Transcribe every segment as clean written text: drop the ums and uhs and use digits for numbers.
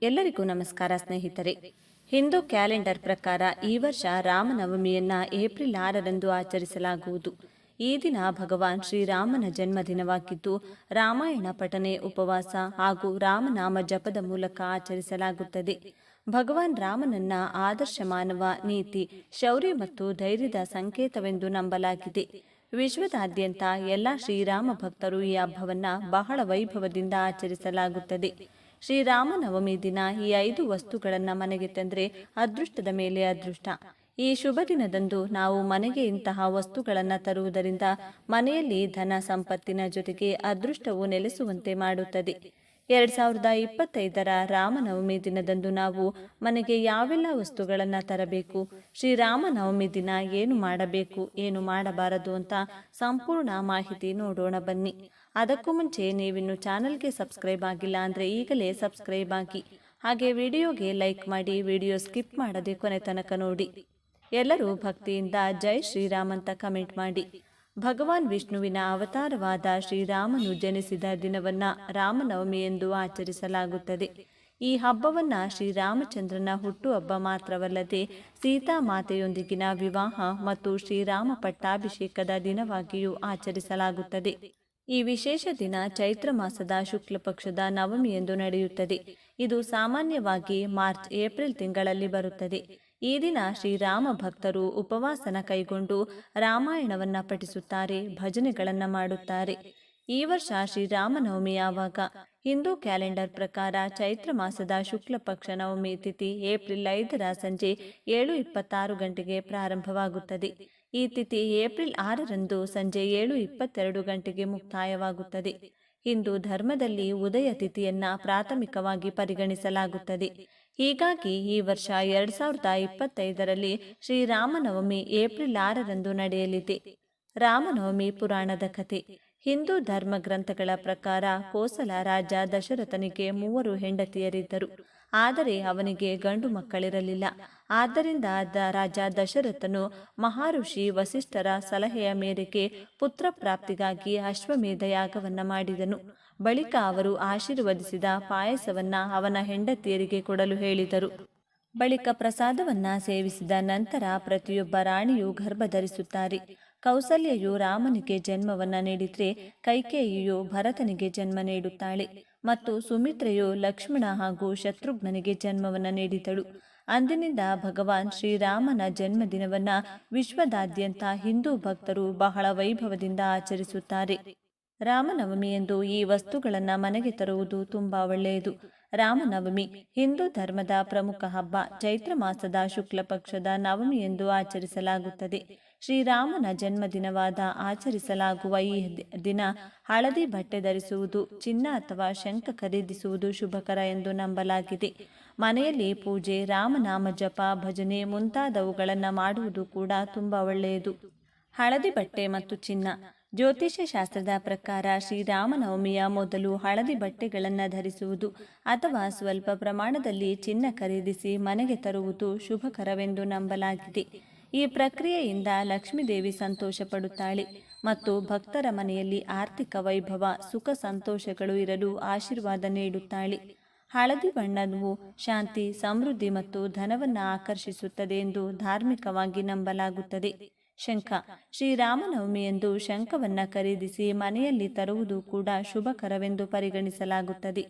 ಎಲ್ಲರಿಗೂ ನಮಸ್ಕಾರ ಸ್ನೇಹಿತರೆ. ಹಿಂದೂ ಕ್ಯಾಲೆಂಡರ್ ಪ್ರಕಾರ ಈ ವರ್ಷ ರಾಮನವಮಿಯನ್ನ ಏಪ್ರಿಲ್ 6ರಂದು ಆಚರಿಸಲಾಗುವುದು. ಈ ದಿನ ಭಗವಾನ್ ಶ್ರೀರಾಮನ ಜನ್ಮದಿನವಾಗಿದ್ದು ರಾಮಾಯಣ ಪಠನೆ, ಉಪವಾಸ ಹಾಗೂ ರಾಮನಾಮ ಜಪದ ಮೂಲಕ ಆಚರಿಸಲಾಗುತ್ತದೆ. ಭಗವಾನ್ ರಾಮನನ್ನ ಆದರ್ಶ ಮಾನವ, ನೀತಿ, ಶೌರ್ಯ ಮತ್ತು ಧೈರ್ಯದ ಸಂಕೇತವೆಂದು ನಂಬಲಾಗಿದೆ. ವಿಶ್ವದಾದ್ಯಂತ ಎಲ್ಲ ಶ್ರೀರಾಮ ಭಕ್ತರು ಈ ಹಬ್ಬವನ್ನ ಬಹಳ ವೈಭವದಿಂದ ಆಚರಿಸಲಾಗುತ್ತದೆ. ಶ್ರೀರಾಮನವಮಿ ದಿನ ಈ 5 ವಸ್ತುಗಳನ್ನು ಮನೆಗೆ ತಂದರೆ ಅದೃಷ್ಟದ ಮೇಲೆ ಅದೃಷ್ಟ. ಈ ಶುಭ ದಿನದಂದು ನಾವು ಮನೆಗೆ ಇಂತಹ ವಸ್ತುಗಳನ್ನು ತರುವುದರಿಂದ ಮನೆಯಲ್ಲಿ ಧನ ಸಂಪತ್ತಿನ ಜೊತೆಗೆ ಅದೃಷ್ಟವು ನೆಲೆಸುವಂತೆ ಮಾಡುತ್ತದೆ. 2025ರ ರಾಮನವಮಿ ದಿನದಂದು ನಾವು ಮನೆಗೆ ಯಾವೆಲ್ಲ ವಸ್ತುಗಳನ್ನು ತರಬೇಕು, ಶ್ರೀರಾಮನವಮಿ ದಿನ ಏನು ಮಾಡಬೇಕು, ಏನು ಮಾಡಬಾರದು ಅಂತ ಸಂಪೂರ್ಣ ಮಾಹಿತಿ ನೋಡೋಣ ಬನ್ನಿ. ಅದಕ್ಕೂ ಮುಂಚೆ ನೀವಿನ್ನು ಚಾನಲ್ಗೆ ಸಬ್ಸ್ಕ್ರೈಬ್ ಆಗಿಲ್ಲ ಅಂದರೆ ಈಗಲೇ ಸಬ್ಸ್ಕ್ರೈಬ್ ಆಗಿ, ಹಾಗೆ ವಿಡಿಯೋಗೆ ಲೈಕ್ ಮಾಡಿ, ವಿಡಿಯೋ ಸ್ಕಿಪ್ ಮಾಡದೆ ಕೊನೆ ತನಕ ನೋಡಿ. ಎಲ್ಲರೂ ಭಕ್ತಿಯಿಂದ ಜೈ ಶ್ರೀರಾಮ್ ಅಂತ ಕಮೆಂಟ್ ಮಾಡಿ. ಭಗವಾನ್ ವಿಷ್ಣುವಿನ ಅವತಾರವಾದ ಶ್ರೀರಾಮನು ಜನಿಸಿದ ದಿನವನ್ನ ರಾಮನವಮಿ ಎಂದು ಆಚರಿಸಲಾಗುತ್ತದೆ. ಈ ಹಬ್ಬವನ್ನ ಶ್ರೀರಾಮಚಂದ್ರನ ಹುಟ್ಟುಹಬ್ಬ ಮಾತ್ರವಲ್ಲದೆ ಸೀತಾ ಮಾತೆಯೊಂದಿಗಿನ ವಿವಾಹ ಮತ್ತು ಶ್ರೀರಾಮ ಪಟ್ಟಾಭಿಷೇಕದ ದಿನವಾಗಿಯೂ ಆಚರಿಸಲಾಗುತ್ತದೆ. ಈ ವಿಶೇಷ ದಿನ ಚೈತ್ರ ಮಾಸದ ಶುಕ್ಲ ಪಕ್ಷದ ನವಮಿ ಎಂದು ನಡೆಯುತ್ತದೆ. ಇದು ಸಾಮಾನ್ಯವಾಗಿ ಮಾರ್ಚ್ ಏಪ್ರಿಲ್ ತಿಂಗಳಲ್ಲಿ ಬರುತ್ತದೆ. ಈ ದಿನ ಶ್ರೀರಾಮ ಭಕ್ತರು ಉಪವಾಸನ ಕೈಗೊಂಡು ರಾಮಾಯಣವನ್ನ ಪಠಿಸುತ್ತಾರೆ, ಭಜನೆಗಳನ್ನ ಮಾಡುತ್ತಾರೆ. ಈ ವರ್ಷ ಶ್ರೀರಾಮನವಮಿ ಯಾವಾಗ? ಹಿಂದೂ ಕ್ಯಾಲೆಂಡರ್ ಪ್ರಕಾರ ಚೈತ್ರ ಮಾಸದ ಶುಕ್ಲ ಪಕ್ಷ ನವಮಿ ತಿಥಿ ಏಪ್ರಿಲ್ 5ರ ಸಂಜೆ 7:26 ಗಂಟೆಗೆ ಪ್ರಾರಂಭವಾಗುತ್ತದೆ. ಈ ತಿಥಿ ಏಪ್ರಿಲ್ 6ರಂದು ಸಂಜೆ 7:22 ಗಂಟೆಗೆ ಮುಕ್ತಾಯವಾಗುತ್ತದೆ. ಹಿಂದೂ ಧರ್ಮದಲ್ಲಿ ಉದಯ ತಿಥಿಯನ್ನ ಪ್ರಾಥಮಿಕವಾಗಿ ಪರಿಗಣಿಸಲಾಗುತ್ತದೆ. ಹೀಗಾಗಿ ಈ ವರ್ಷ 2025ರಲ್ಲಿ ಶ್ರೀರಾಮನವಮಿ ಏಪ್ರಿಲ್ 6ರಂದು ನಡೆಯಲಿದೆ. ರಾಮನವಮಿ ಪುರಾಣದ ಕಥೆ. ಹಿಂದೂ ಧರ್ಮ ಗ್ರಂಥಗಳ ಪ್ರಕಾರ ಕೋಸಲ ರಾಜ ದಶರಥನಿಗೆ 3 ಹೆಂಡತಿಯರಿದ್ದರು. ಆದರೆ ಅವನಿಗೆ ಗಂಡು ಮಕ್ಕಳಿರಲಿಲ್ಲ. ಆದ್ದರಿಂದ ರಾಜ ದಶರಥನು ಮಹರ್ಷಿ ವಸಿಷ್ಠರ ಸಲಹೆಯ ಮೇರೆಗೆ ಪುತ್ರ ಪ್ರಾಪ್ತಿಗಾಗಿ ಅಶ್ವಮೇಧ ಯಾಗವನ್ನ ಮಾಡಿದನು. ಬಳಿಕ ಅವರು ಆಶೀರ್ವದಿಸಿದ ಪಾಯಸವನ್ನ ಅವನ ಹೆಂಡತಿಯರಿಗೆ ಕೊಡಲು ಹೇಳಿದರು. ಬಳಿಕ ಪ್ರಸಾದವನ್ನ ಸೇವಿಸಿದ ನಂತರ ಪ್ರತಿಯೊಬ್ಬ ರಾಣಿಯು ಗರ್ಭಧರಿಸುತ್ತಾರೆ. ಕೌಸಲ್ಯೆಯು ರಾಮನಿಗೆ ಜನ್ಮವನ್ನ ನೀಡಿದ್ರೆ, ಕೈಕೇಯಿಯು ಭರತನಿಗೆ ಜನ್ಮ ನೀಡುತ್ತಾಳೆ ಮತ್ತು ಸುಮಿತ್ರೆಯು ಲಕ್ಷ್ಮಣ ಹಾಗೂ ಶತ್ರುಘ್ನನಿಗೆ ಜನ್ಮವನ್ನ ನೀಡಿದಳು. ಅಂದಿನಿಂದ ಭಗವಾನ್ ಶ್ರೀರಾಮನ ಜನ್ಮದಿನವನ್ನ ವಿಶ್ವದಾದ್ಯಂತ ಹಿಂದೂ ಭಕ್ತರು ಬಹಳ ವೈಭವದಿಂದ ಆಚರಿಸುತ್ತಾರೆ. ರಾಮನವಮಿ ಎಂದು ಈ ವಸ್ತುಗಳನ್ನು ಮನೆಗೆ ತರುವುದು ತುಂಬಾ ಒಳ್ಳೆಯದು. ರಾಮನವಮಿ ಹಿಂದೂ ಧರ್ಮದ ಪ್ರಮುಖ ಹಬ್ಬ. ಚೈತ್ರ ಮಾಸದ ಶುಕ್ಲ ಪಕ್ಷದ ನವಮಿ ಎಂದು ಆಚರಿಸಲಾಗುತ್ತದೆ. ಶ್ರೀರಾಮನ ಜನ್ಮದಿನವಾದ ಆಚರಿಸಲಾಗುವ ಈ ದಿನ ಹಳದಿ ಬಟ್ಟೆ ಧರಿಸುವುದು, ಚಿನ್ನ ಅಥವಾ ಶಂಖ ಖರೀದಿಸುವುದು ಶುಭಕರ ಎಂದು ನಂಬಲಾಗಿದೆ. ಮನೆಯಲ್ಲಿ ಪೂಜೆ, ರಾಮನಾಮ ಜಪ, ಭಜನೆ ಮುಂತಾದವುಗಳನ್ನು ಮಾಡುವುದು ಕೂಡ ತುಂಬಾ ಒಳ್ಳೆಯದು. ಹಳದಿ ಬಟ್ಟೆ ಮತ್ತು ಚಿನ್ನ. ಜ್ಯೋತಿಷ್ಯ ಶಾಸ್ತ್ರದ ಪ್ರಕಾರ ಶ್ರೀರಾಮನವಮಿಯ ಮೊದಲು ಹಳದಿ ಬಟ್ಟೆಗಳನ್ನು ಧರಿಸುವುದು ಅಥವಾ ಸ್ವಲ್ಪ ಪ್ರಮಾಣದಲ್ಲಿ ಚಿನ್ನ ಖರೀದಿಸಿ ಮನೆಗೆ ತರುವುದು ಶುಭಕರವೆಂದು ನಂಬಲಾಗಿದೆ. ಈ ಪ್ರಕ್ರಿಯೆಯಿಂದ ಲಕ್ಷ್ಮೀದೇವಿ ಸಂತೋಷ ಪಡುತ್ತಾಳೆ ಮತ್ತು ಭಕ್ತರ ಮನೆಯಲ್ಲಿ ಆರ್ಥಿಕ ವೈಭವ, ಸುಖ ಸಂತೋಷಗಳು ಇರಲು ಆಶೀರ್ವಾದ ನೀಡುತ್ತಾಳೆ. ಹಳದಿ ಬಣ್ಣವು ಶಾಂತಿ, ಸಮೃದ್ಧಿ ಮತ್ತು ಧನವನ್ನು ಆಕರ್ಷಿಸುತ್ತದೆ ಎಂದು ಧಾರ್ಮಿಕವಾಗಿ ನಂಬಲಾಗುತ್ತದೆ. ಶಂಖ. ಶ್ರೀರಾಮನವಮಿಯಂದು ಶಂಖವನ್ನ ಖರೀದಿಸಿ ಮನೆಯಲ್ಲಿ ತರುವುದು ಕೂಡ ಶುಭಕರವೆಂದು ಪರಿಗಣಿಸಲಾಗುತ್ತದೆ.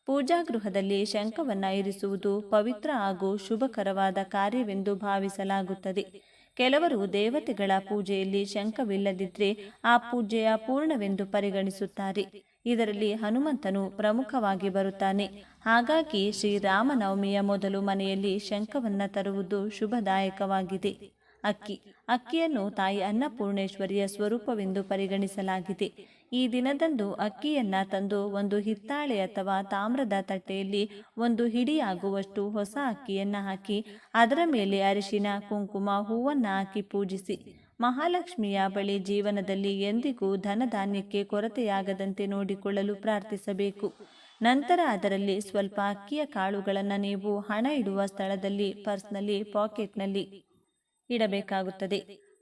ಪೂಜಾ ಗೃಹದಲ್ಲಿ ಶಂಖವನ್ನ ಇರಿಸುವುದು ಪವಿತ್ರ ಹಾಗೂ ಶುಭಕರವಾದ ಕಾರ್ಯವೆಂದು ಭಾವಿಸಲಾಗುತ್ತದೆ. ಕೆಲವರು ದೇವತೆಗಳ ಪೂಜೆಯಲ್ಲಿ ಶಂಖವಿಲ್ಲದಿದ್ದರೆ ಆ ಪೂಜೆಯ ಪೂರ್ಣವೆಂದು ಪರಿಗಣಿಸುತ್ತಾರೆ. ಇದರಲ್ಲಿ ಹನುಮಂತನು ಪ್ರಮುಖವಾಗಿ ಬರುತ್ತಾನೆ. ಹಾಗಾಗಿ ಶ್ರೀರಾಮನವಮಿಯ ಮೊದಲು ಮನೆಯಲ್ಲಿ ಶಂಖವನ್ನ ತರುವುದು ಶುಭದಾಯಕವಾಗಿದೆ. ಅಕ್ಕಿಯನ್ನು ತಾಯಿ ಅನ್ನಪೂರ್ಣೇಶ್ವರಿಯ ಸ್ವರೂಪವೆಂದು ಪರಿಗಣಿಸಲಾಗಿದೆ. ಈ ದಿನದಂದು ಅಕ್ಕಿಯನ್ನ ತಂದು ಒಂದು ಹಿತ್ತಾಳೆ ಅಥವಾ ತಾಮ್ರದ ತಟ್ಟೆಯಲ್ಲಿ ಒಂದು ಹಿಡಿಯಾಗುವಷ್ಟು ಹೊಸ ಅಕ್ಕಿಯನ್ನ ಹಾಕಿ ಅದರ ಮೇಲೆ ಅರಿಶಿನ, ಕುಂಕುಮ, ಹೂವನ್ನ ಹಾಕಿ ಪೂಜಿಸಿ ಮಹಾಲಕ್ಷ್ಮಿಯ ಬಳಿ ಜೀವನದಲ್ಲಿ ಎಂದಿಗೂ ಧನಧಾನ್ಯಕ್ಕೆ ಕೊರತೆಯಾಗದಂತೆ ನೋಡಿಕೊಳ್ಳಲು ಪ್ರಾರ್ಥಿಸಬೇಕು. ನಂತರ ಅದರಲ್ಲಿ ಸ್ವಲ್ಪ ಅಕ್ಕಿಯ ಕಾಳುಗಳನ್ನು ನೀವು ಹಣ ಇಡುವ ಸ್ಥಳದಲ್ಲಿ, ಪರ್ಸ್ನಲ್ಲಿ, ಪಾಕೆಟ್ನಲ್ಲಿ ಇಡಬೇಕಾಗುತ್ತದೆ.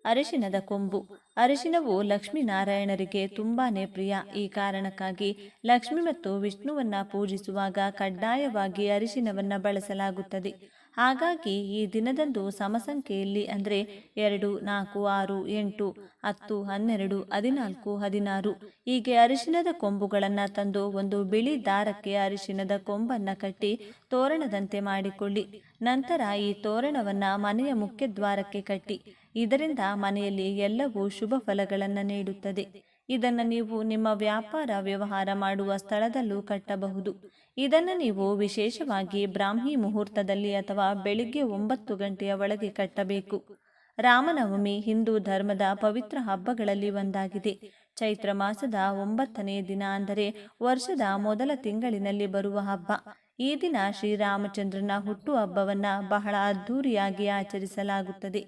ಅರಿಶಿನದ ಕೊಂಬು. ಅರಿಶಿನವು ಲಕ್ಷ್ಮೀನಾರಾಯಣರಿಗೆ ತುಂಬಾನೇ ಪ್ರಿಯ. ಈ ಕಾರಣಕ್ಕಾಗಿ ಲಕ್ಷ್ಮಿ ಮತ್ತು ವಿಷ್ಣುವನ್ನ ಪೂಜಿಸುವಾಗ ಕಡ್ಡಾಯವಾಗಿ ಅರಿಶಿನವನ್ನ ಬಳಸಲಾಗುತ್ತದೆ. ಹಾಗಾಗಿ ಈ ದಿನದಂದು ಸಮಸಂಖ್ಯೆಯಲ್ಲಿ ಅಂದರೆ 2, 4, 6, 8, 10, 12, 14, 16 ಹೀಗೆ ಅರಿಶಿನದ ಕೊಂಬುಗಳನ್ನು ತಂದು ಒಂದು ಬಿಳಿ ದಾರಕ್ಕೆ ಅರಿಶಿನದ ಕೊಂಬನ್ನು ಕಟ್ಟಿ ತೋರಣದಂತೆ ಮಾಡಿಕೊಳ್ಳಿ. ನಂತರ ಈ ತೋರಣವನ್ನು ಮನೆಯ ಮುಖ್ಯ ದ್ವಾರಕ್ಕೆ ಕಟ್ಟಿ. ಇದರಿಂದ ಮನೆಯಲ್ಲಿ ಎಲ್ಲವೂ ಶುಭ ಫಲಗಳನ್ನು ನೀಡುತ್ತದೆ. ಇದನ್ನು ನೀವು ನಿಮ್ಮ ವ್ಯಾಪಾರ ವ್ಯವಹಾರ ಮಾಡುವ ಸ್ಥಳದಲ್ಲೂ ಕಟ್ಟಬಹುದು. ಇದನ್ನು ನೀವು ವಿಶೇಷವಾಗಿ ಬ್ರಾಹ್ಮಿ ಮುಹೂರ್ತದಲ್ಲಿ ಅಥವಾ ಬೆಳಿಗ್ಗೆ 9 ಗಂಟೆಯ ಒಳಗೆ ಕಟ್ಟಬೇಕು. ರಾಮನವಮಿ ಹಿಂದೂ ಧರ್ಮದ ಪವಿತ್ರ ಹಬ್ಬಗಳಲ್ಲಿ ಒಂದಾಗಿದೆ. ಚೈತ್ರ ಮಾಸದ 9ನೇ ದಿನ ಅಂದರೆ ವರ್ಷದ ಮೊದಲ ತಿಂಗಳಿನಲ್ಲಿ ಬರುವ ಹಬ್ಬ. ಈ ದಿನ ಶ್ರೀರಾಮಚಂದ್ರನ ಹುಟ್ಟುಹಬ್ಬವನ್ನ ಬಹಳ ಅದ್ಧೂರಿಯಾಗಿ ಆಚರಿಸಲಾಗುತ್ತದೆ.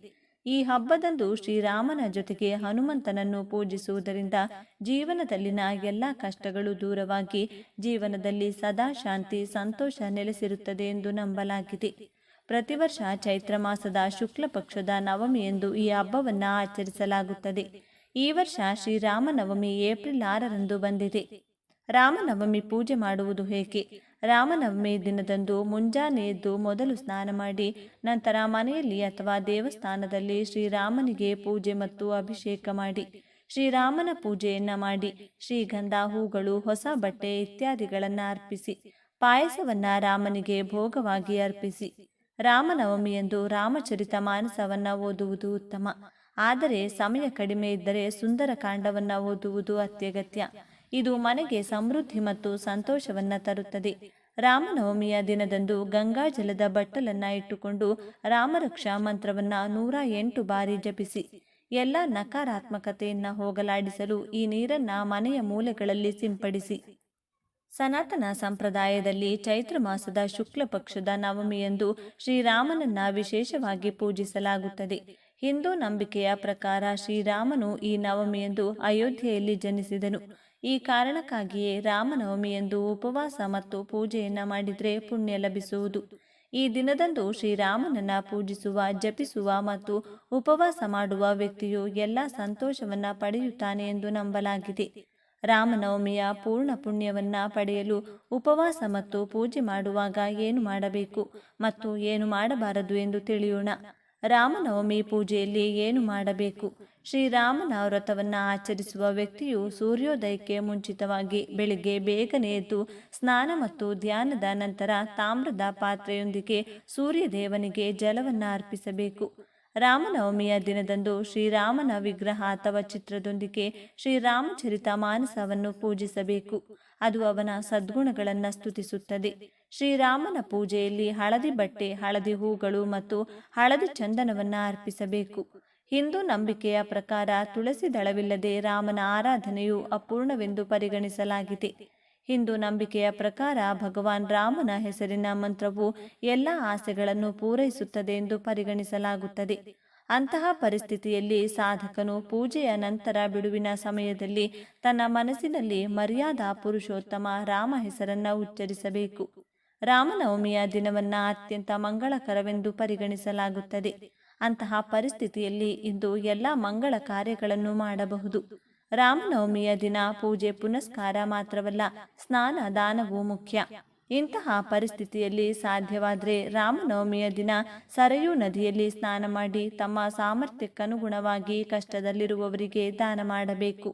ಈ ಹಬ್ಬದಂದು ಶ್ರೀರಾಮನ ಜೊತೆಗೆ ಹನುಮಂತನನ್ನು ಪೂಜಿಸುವುದರಿಂದ ಜೀವನದಲ್ಲಿನ ಎಲ್ಲ ಕಷ್ಟಗಳು ದೂರವಾಗಿ ಜೀವನದಲ್ಲಿ ಸದಾ ಶಾಂತಿ ಸಂತೋಷ ನೆಲೆಸಿರುತ್ತದೆ ಎಂದು ನಂಬಲಾಗಿದೆ. ಪ್ರತಿ ವರ್ಷ ಚೈತ್ರ ಮಾಸದ ಶುಕ್ಲ ಪಕ್ಷದ ನವಮಿಯಂದು ಈ ಹಬ್ಬವನ್ನು ಆಚರಿಸಲಾಗುತ್ತದೆ. ಈ ವರ್ಷ ಶ್ರೀರಾಮನವಮಿ ಏಪ್ರಿಲ್ 6ರಂದು ಬಂದಿದೆ. ರಾಮನವಮಿ ಪೂಜೆ ಮಾಡುವುದು ಹೇಗೆ? ರಾಮನವಮಿ ದಿನದಂದು ಮುಂಜಾನೆ ಎದ್ದು ಮೊದಲು ಸ್ನಾನ ಮಾಡಿ ನಂತರ ಮನೆಯಲ್ಲಿ ಅಥವಾ ದೇವಸ್ಥಾನದಲ್ಲಿ ಶ್ರೀರಾಮನಿಗೆ ಪೂಜೆ ಮತ್ತು ಅಭಿಷೇಕ ಮಾಡಿ ಶ್ರೀರಾಮನ ಪೂಜೆಯನ್ನ ಮಾಡಿ ಶ್ರೀಗಂಧ, ಹೂಗಳು, ಹೊಸ ಬಟ್ಟೆ ಇತ್ಯಾದಿಗಳನ್ನು ಅರ್ಪಿಸಿ ಪಾಯಸವನ್ನ ರಾಮನಿಗೆ ಭೋಗವಾಗಿ ಅರ್ಪಿಸಿ. ರಾಮನವಮಿಯಂದು ರಾಮಚರಿತ ಮಾನಸವನ್ನ ಓದುವುದು ಉತ್ತಮ. ಆದರೆ ಸಮಯ ಕಡಿಮೆ ಇದ್ದರೆ ಸುಂದರ ಕಾಂಡವನ್ನ ಓದುವುದು ಅತ್ಯಗತ್ಯ. ಇದು ಮನೆಗೆ ಸಮೃದ್ಧಿ ಮತ್ತು ಸಂತೋಷವನ್ನ ತರುತ್ತದೆ. ರಾಮನವಮಿಯ ದಿನದಂದು ಗಂಗಾಜಲದ ಬಟ್ಟಲನ್ನ ಇಟ್ಟುಕೊಂಡು ರಾಮರಕ್ಷಾ ಮಂತ್ರವನ್ನ 108 ಬಾರಿ ಜಪಿಸಿ. ಎಲ್ಲ ನಕಾರಾತ್ಮಕತೆಯನ್ನ ಹೋಗಲಾಡಿಸಲು ಈ ನೀರನ್ನ ಮನೆಯ ಮೂಲೆಗಳಲ್ಲಿ ಸಿಂಪಡಿಸಿ. ಸನಾತನ ಸಂಪ್ರದಾಯದಲ್ಲಿ ಚೈತ್ರ ಮಾಸದ ಶುಕ್ಲ ಪಕ್ಷದ ನವಮಿಯಂದು ಶ್ರೀರಾಮನನ್ನ ವಿಶೇಷವಾಗಿ ಪೂಜಿಸಲಾಗುತ್ತದೆ. ಹಿಂದೂ ನಂಬಿಕೆಯ ಪ್ರಕಾರ ಶ್ರೀರಾಮನು ಈ ನವಮಿಯಂದು ಅಯೋಧ್ಯೆಯಲ್ಲಿ ಜನಿಸಿದನು. ಈ ಕಾರಣಕ್ಕಾಗಿಯೇ ರಾಮನವಮಿಯಂದು ಉಪವಾಸ ಮತ್ತು ಪೂಜೆಯನ್ನ ಮಾಡಿದರೆ ಪುಣ್ಯ ಲಭಿಸುವುದು. ಈ ದಿನದಂದು ಶ್ರೀರಾಮನನ್ನ ಪೂಜಿಸುವ, ಜಪಿಸುವ ಮತ್ತು ಉಪವಾಸ ಮಾಡುವ ವ್ಯಕ್ತಿಯು ಎಲ್ಲ ಸಂತೋಷವನ್ನ ಪಡೆಯುತ್ತಾನೆ ಎಂದು ನಂಬಲಾಗಿದೆ. ರಾಮನವಮಿಯ ಪೂರ್ಣ ಪುಣ್ಯವನ್ನ ಪಡೆಯಲು ಉಪವಾಸ ಮತ್ತು ಪೂಜೆ ಮಾಡುವಾಗ ಏನು ಮಾಡಬೇಕು ಮತ್ತು ಏನು ಮಾಡಬಾರದು ಎಂದು ತಿಳಿಯೋಣ. ರಾಮನವಮಿ ಪೂಜೆಯಲ್ಲಿ ಏನು ಮಾಡಬೇಕು? ಶ್ರೀರಾಮನ ವ್ರತವನ್ನು ಆಚರಿಸುವ ವ್ಯಕ್ತಿಯು ಸೂರ್ಯೋದಯಕ್ಕೆ ಮುಂಚಿತವಾಗಿ ಬೆಳಿಗ್ಗೆ ಬೇಗನೆ ಎದ್ದು ಸ್ನಾನ ಮತ್ತು ಧ್ಯಾನದ ನಂತರ ತಾಮ್ರದ ಪಾತ್ರೆಯೊಂದಿಗೆ ಸೂರ್ಯದೇವನಿಗೆ ಜಲವನ್ನು ಅರ್ಪಿಸಬೇಕು. ರಾಮನವಮಿಯ ದಿನದಂದು ಶ್ರೀರಾಮನ ವಿಗ್ರಹ ಅಥವಾ ಚಿತ್ರದೊಂದಿಗೆ ಶ್ರೀರಾಮಚರಿತ ಮಾನಸವನ್ನು ಪೂಜಿಸಬೇಕು. ಅದು ಅವನ ಸದ್ಗುಣಗಳನ್ನು ಸ್ತುತಿಸುತ್ತದೆ. ಶ್ರೀರಾಮನ ಪೂಜೆಯಲ್ಲಿ ಹಳದಿ ಬಟ್ಟೆ, ಹಳದಿ ಹೂಗಳು ಮತ್ತು ಹಳದಿ ಚಂದನವನ್ನು ಅರ್ಪಿಸಬೇಕು. ಹಿಂದೂ ನಂಬಿಕೆಯ ಪ್ರಕಾರ ತುಳಸಿ ದಳವಿಲ್ಲದೆ ರಾಮನ ಆರಾಧನೆಯು ಅಪೂರ್ಣವೆಂದು ಪರಿಗಣಿಸಲಾಗಿದೆ. ಹಿಂದೂ ನಂಬಿಕೆಯ ಪ್ರಕಾರ ಭಗವಾನ್ ರಾಮನ ಹೆಸರಿನ ಮಂತ್ರವು ಎಲ್ಲ ಆಸೆಗಳನ್ನು ಪೂರೈಸುತ್ತದೆ ಎಂದು ಪರಿಗಣಿಸಲಾಗುತ್ತದೆ. ಅಂತಹ ಪರಿಸ್ಥಿತಿಯಲ್ಲಿ ಸಾಧಕನು ಪೂಜೆಯ ನಂತರ ಬಿಡುವಿನ ಸಮಯದಲ್ಲಿ ತನ್ನ ಮನಸ್ಸಿನಲ್ಲಿ ಮರ್ಯಾದಾ ಪುರುಷೋತ್ತಮ ರಾಮ ಹೆಸರನ್ನು ಉಚ್ಚರಿಸಬೇಕು. ರಾಮನವಮಿಯ ದಿನವನ್ನ ಅತ್ಯಂತ ಮಂಗಳಕರವೆಂದು ಪರಿಗಣಿಸಲಾಗುತ್ತದೆ. ಅಂತಹ ಪರಿಸ್ಥಿತಿಯಲ್ಲಿ ಇಂದು ಎಲ್ಲ ಮಂಗಳ ಕಾರ್ಯಗಳನ್ನು ಮಾಡಬಹುದು. ರಾಮನವಮಿಯ ದಿನ ಪೂಜೆ ಪುನಸ್ಕಾರ ಮಾತ್ರವಲ್ಲ, ಸ್ನಾನ ದಾನವೂ ಮುಖ್ಯ. ಇಂತಹ ಪರಿಸ್ಥಿತಿಯಲ್ಲಿ ಸಾಧ್ಯವಾದರೆ ರಾಮನವಮಿಯ ದಿನ ಸರಯೂ ನದಿಯಲ್ಲಿ ಸ್ನಾನ ಮಾಡಿ ತಮ್ಮ ಸಾಮರ್ಥ್ಯಕ್ಕನುಗುಣವಾಗಿ ಕಷ್ಟದಲ್ಲಿರುವವರಿಗೆ ದಾನ ಮಾಡಬೇಕು.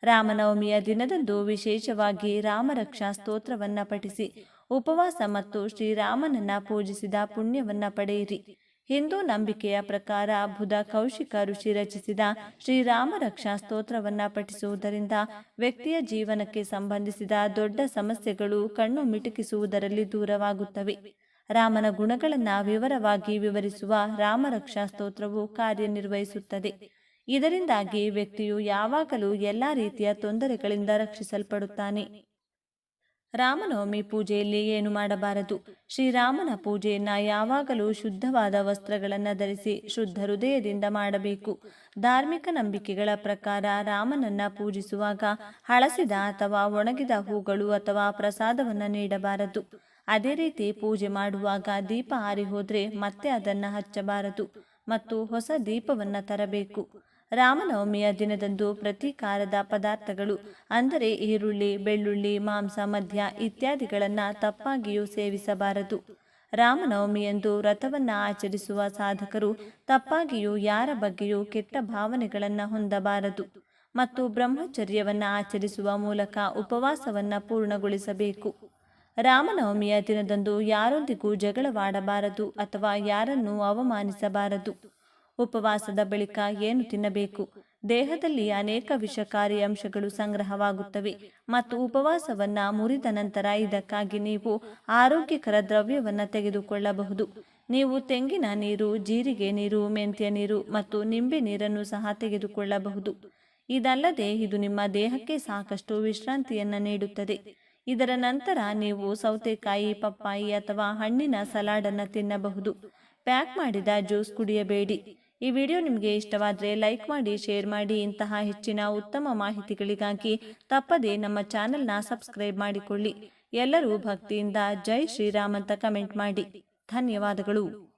ರಾಮನವಮಿಯ ದಿನದಂದು ವಿಶೇಷವಾಗಿ ರಾಮರಕ್ಷಾ ಸ್ತೋತ್ರವನ್ನು ಪಠಿಸಿ ಉಪವಾಸ ಮತ್ತು ಶ್ರೀರಾಮನನ್ನ ಪೂಜಿಸಿದ ಪುಣ್ಯವನ್ನ ಪಡೆಯಿರಿ. ಹಿಂದೂ ನಂಬಿಕೆಯ ಪ್ರಕಾರ ಬುಧ ಕೌಶಿಕ ಋಷಿ ರಚಿಸಿದ ಶ್ರೀರಾಮ ರಕ್ಷಾ ಸ್ತೋತ್ರವನ್ನು ಪಠಿಸುವುದರಿಂದ ವ್ಯಕ್ತಿಯ ಜೀವನಕ್ಕೆ ಸಂಬಂಧಿಸಿದ ದೊಡ್ಡ ಸಮಸ್ಯೆಗಳು ಕಣ್ಣು ಮಿಟುಕಿಸುವುದರಲ್ಲಿ ದೂರವಾಗುತ್ತವೆ. ರಾಮನ ಗುಣಗಳನ್ನು ವಿವರವಾಗಿ ವಿವರಿಸುವ ರಾಮರಕ್ಷಾ ಸ್ತೋತ್ರವು ಕಾರ್ಯನಿರ್ವಹಿಸುತ್ತದೆ. ಇದರಿಂದಾಗಿ ವ್ಯಕ್ತಿಯು ಯಾವಾಗಲೂ ಎಲ್ಲ ರೀತಿಯ ತೊಂದರೆಗಳಿಂದ ರಕ್ಷಿಸಲ್ಪಡುತ್ತಾನೆ. ರಾಮನವಮಿ ಪೂಜೆಯಲ್ಲಿ ಏನು ಮಾಡಬಾರದು? ಶ್ರೀರಾಮನ ಪೂಜೆಯನ್ನು ಯಾವಾಗಲೂ ಶುದ್ಧವಾದ ವಸ್ತ್ರಗಳನ್ನು ಧರಿಸಿ ಶುದ್ಧ ಹೃದಯದಿಂದ ಮಾಡಬೇಕು. ಧಾರ್ಮಿಕ ನಂಬಿಕೆಗಳ ಪ್ರಕಾರ ರಾಮನನ್ನ ಪೂಜಿಸುವಾಗ ಹಳಸಿದ ಅಥವಾ ಒಣಗಿದ ಹೂಗಳು ಅಥವಾ ಪ್ರಸಾದವನ್ನು ನೀಡಬಾರದು. ಅದೇ ರೀತಿ ಪೂಜೆ ಮಾಡುವಾಗ ದೀಪ ಆರಿ ಹೋದರೆ ಮತ್ತೆ ಅದನ್ನು ಹಚ್ಚಬಾರದು. ಮತ್ತು ಹೊಸ ದೀಪವನ್ನು ತರಬೇಕು. ರಾಮನವಮಿಯ ದಿನದಂದು ಪ್ರತೀಕಾರದ ಪದಾರ್ಥಗಳು ಅಂದರೆ ಈರುಳ್ಳಿ, ಬೆಳ್ಳುಳ್ಳಿ, ಮಾಂಸ, ಮದ್ಯ ಇತ್ಯಾದಿಗಳನ್ನು ತಪ್ಪಾಗಿಯೂ ಸೇವಿಸಬಾರದು. ರಾಮನವಮಿಯಂದು ವ್ರತವನ್ನು ಆಚರಿಸುವ ಸಾಧಕರು ತಪ್ಪಾಗಿಯೂ ಯಾರ ಬಗ್ಗೆಯೂ ಕೆಟ್ಟ ಭಾವನೆಗಳನ್ನು ಹೊಂದಬಾರದು ಮತ್ತು ಬ್ರಹ್ಮಚರ್ಯವನ್ನು ಆಚರಿಸುವ ಮೂಲಕ ಉಪವಾಸವನ್ನು ಪೂರ್ಣಗೊಳಿಸಬೇಕು. ರಾಮನವಮಿಯ ದಿನದಂದು ಯಾರೊಂದಿಗೂ ಜಗಳವಾಡಬಾರದು ಅಥವಾ ಯಾರನ್ನೂ ಅವಮಾನಿಸಬಾರದು. ಉಪವಾಸದ ಬಳಿಕ ಏನು ತಿನ್ನಬೇಕು? ದೇಹದಲ್ಲಿ ಅನೇಕ ವಿಷಕಾರಿ ಅಂಶಗಳು ಸಂಗ್ರಹವಾಗುತ್ತವೆ ಮತ್ತು ಉಪವಾಸವನ್ನು ಮುರಿದ ನಂತರ ಇದಕ್ಕಾಗಿ ನೀವು ಆರೋಗ್ಯಕರ ದ್ರವ್ಯವನ್ನು ತೆಗೆದುಕೊಳ್ಳಬಹುದು. ನೀವು ತೆಂಗಿನ ನೀರು, ಜೀರಿಗೆ ನೀರು, ಮೆಂತ್ಯ ನೀರು ಮತ್ತು ನಿಂಬೆ ನೀರನ್ನು ಸಹ ತೆಗೆದುಕೊಳ್ಳಬಹುದು. ಇದಲ್ಲದೆ ಇದು ನಿಮ್ಮ ದೇಹಕ್ಕೆ ಸಾಕಷ್ಟು ವಿಶ್ರಾಂತಿಯನ್ನು ನೀಡುತ್ತದೆ. ಇದರ ನಂತರ ನೀವು ಸೌತೆಕಾಯಿ, ಪಪ್ಪಾಯಿ ಅಥವಾ ಹಣ್ಣಿನ ಸಲಾಡನ್ನು ತಿನ್ನಬಹುದು. ಪ್ಯಾಕ್ ಮಾಡಿದ ಜ್ಯೂಸ್ ಕುಡಿಯಬೇಡಿ. ಈ ವಿಡಿಯೋ ನಿಮಗೆ ಇಷ್ಟವಾದರೆ ಲೈಕ್ ಮಾಡಿ, ಶೇರ್ ಮಾಡಿ. ಇಂತಹ ಹೆಚ್ಚಿನ ಉತ್ತಮ ಮಾಹಿತಿಗಳಿಗಾಗಿ ತಪ್ಪದೇ ನಮ್ಮ ಚಾನೆಲ್ನ ಸಬ್ಸ್ಕ್ರೈಬ್ ಮಾಡಿಕೊಳ್ಳಿ. ಎಲ್ಲರೂ ಭಕ್ತಿಯಿಂದ ಜೈ ಶ್ರೀರಾಮ್ ಅಂತ ಕಮೆಂಟ್ ಮಾಡಿ. ಧನ್ಯವಾದಗಳು.